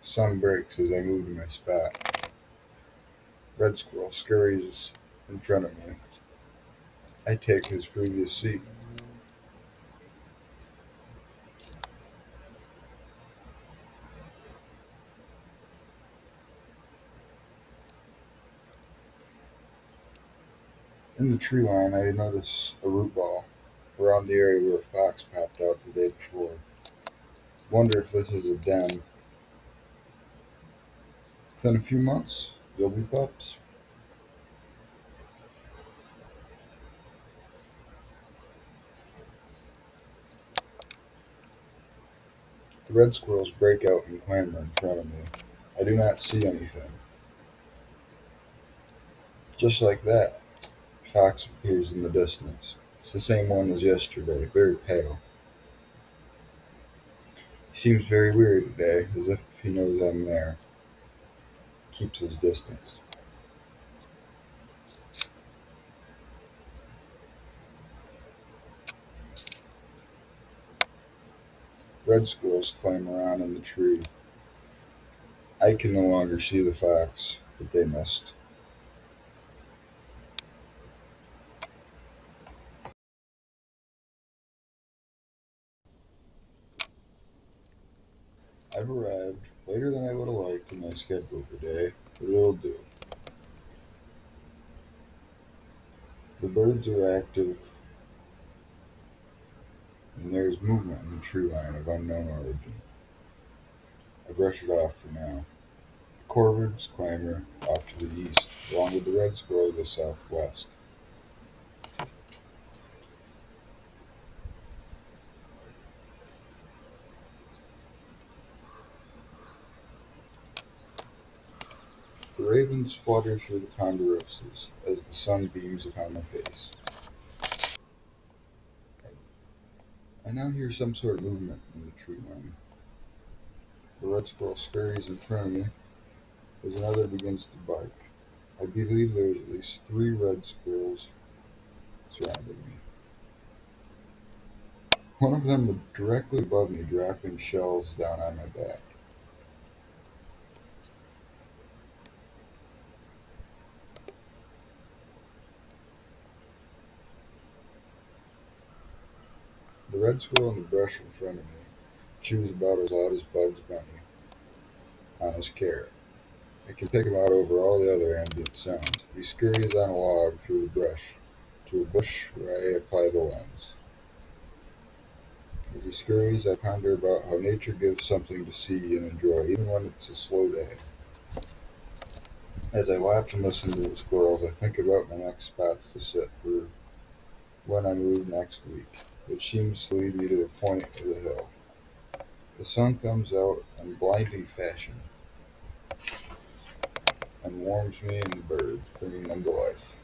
Sun breaks as I move to my spot. Red squirrel scurries in front of me. I take his previous seat. In the tree line, I notice a root ball around the area where a fox popped out the day before. Wonder if this is a den. Within a few months, they'll be pups. The red squirrels break out and clamber in front of me. I do not see anything. Just like that, a fox appears in the distance. It's the same one as yesterday, very pale. He seems very weary today, as if he knows I'm there. Keeps his distance. Red squirrels climb around in the tree. I can no longer see the fox, but they must. I've arrived later than I would have liked in my schedule today, but it'll do. The birds are active, and there is movement in the tree line of unknown origin. I brush it off for now. The corvids clamber off to the east, along with the red squirrel to the southwest. The ravens flutter through the ponderosas as the sun beams upon my face. I now hear some sort of movement in the tree line. The red squirrel scurries in front of me as another begins to bark. I believe there is at least three red squirrels surrounding me. One of them is directly above me, dropping shells down on my back. The red squirrel in the brush in front of me chews about as loud as Bugs Bunny on his carrot. I can pick him out over all the other ambient sounds. He scurries on a log through the brush to a bush where I apply the lens. As he scurries, I ponder about how nature gives something to see and enjoy, even when it's a slow day. As I watch and listen to the squirrels, I think about my next spots to sit for when I move next week, which seems to lead me to the point of the hill. The sun comes out in blinding fashion and warms me and the birds, bringing them to life.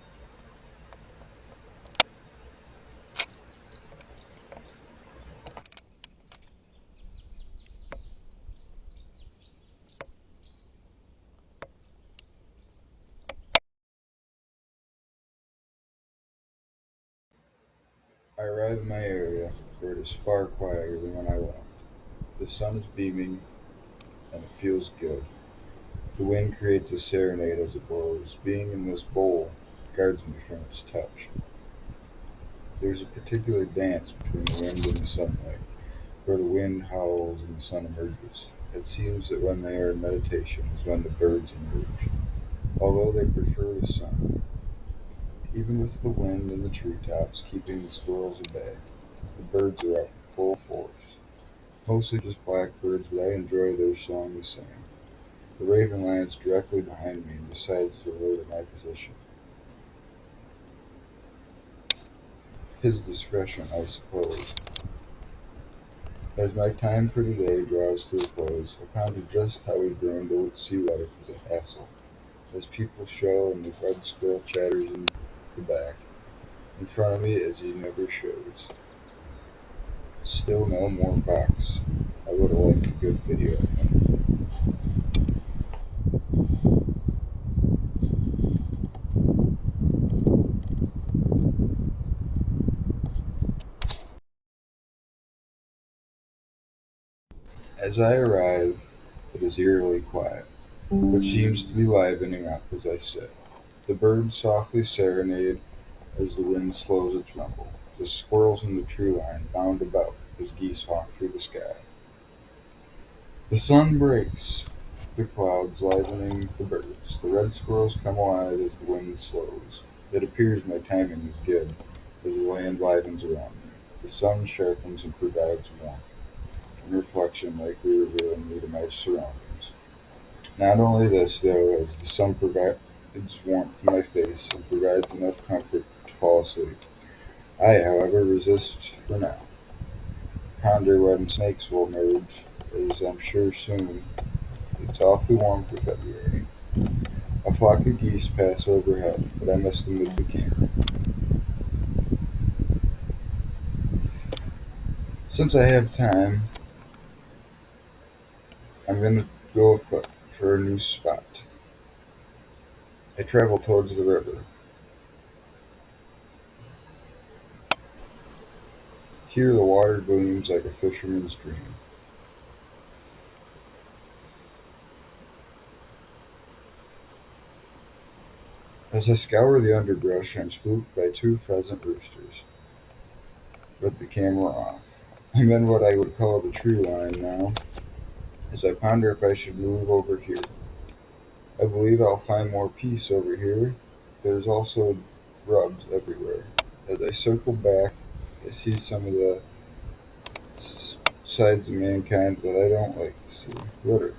I arrive in my area, where it is far quieter than when I left. The sun is beaming, and it feels good. The wind creates a serenade as it blows. Being in this bowl guards me from its touch. There's a particular dance between the wind and the sunlight, where the wind howls and the sun emerges. It seems that when they are in meditation is when the birds emerge, although they prefer the sun. Even with the wind in the treetops keeping the squirrels at bay, the birds are out in full force. Mostly just blackbirds, but I enjoy their song the same. The raven lands directly behind me and decides to alert at my position. His discretion, I suppose. As my time for today draws to a close, I ponder just how we've grown to see life as a hassle, as people show and the red squirrel chatters in the back, in front of me as he never shows. Still no more fox. I would have liked a good video of him. As I arrive, It is eerily quiet, which seems to be livening up as I sit. The birds softly serenade as the wind slows its rumble. The squirrels in the tree line bound about as geese hawk through the sky. The sun breaks the clouds, livening the birds. The red squirrels come alive as the wind slows. It appears my timing is good as the land livens around me. The sun sharpens and provides warmth, and reflection likely revealing me to my surroundings. Not only this, though, as the sun provides warmth to my face and provides enough comfort to fall asleep. I, however, resist for now. Ponder when snakes will emerge, as I'm sure soon. It's awfully warm for February. A flock of geese pass overhead, but I miss them with the camera. Since I have time, I'm going to go afoot for a new spot. I travel towards the river. Here the water gleams like a fisherman's dream. As I scour the underbrush, I'm spooked by two pheasant roosters, with the camera off. I'm in what I would call the tree line now, as I ponder if I should move over here. I believe I'll find more peace over here. There's also rubs everywhere. As I circle back, I see some of the sides of mankind that I don't like to see. Litter.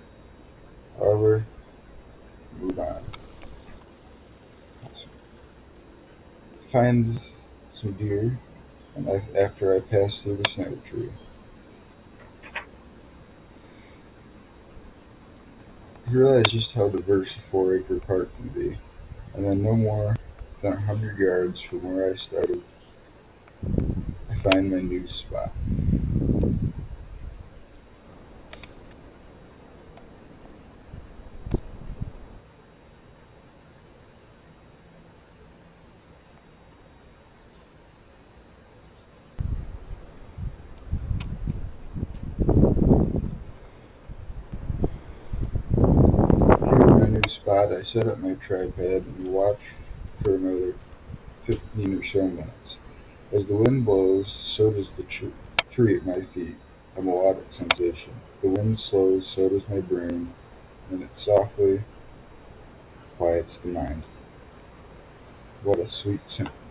However, move on. Find some deer, and after I pass through the snow tree. I realize just how diverse a 4-acre park can be, and then no more than 100 yards from where I started, I find my new spot. Here in my new spot, I set up my tripod and watch for another 15 or so minutes. As the wind blows, so does the tree at my feet. A melodic sensation. The wind slows, so does my brain, and it softly quiets the mind. What a sweet symphony.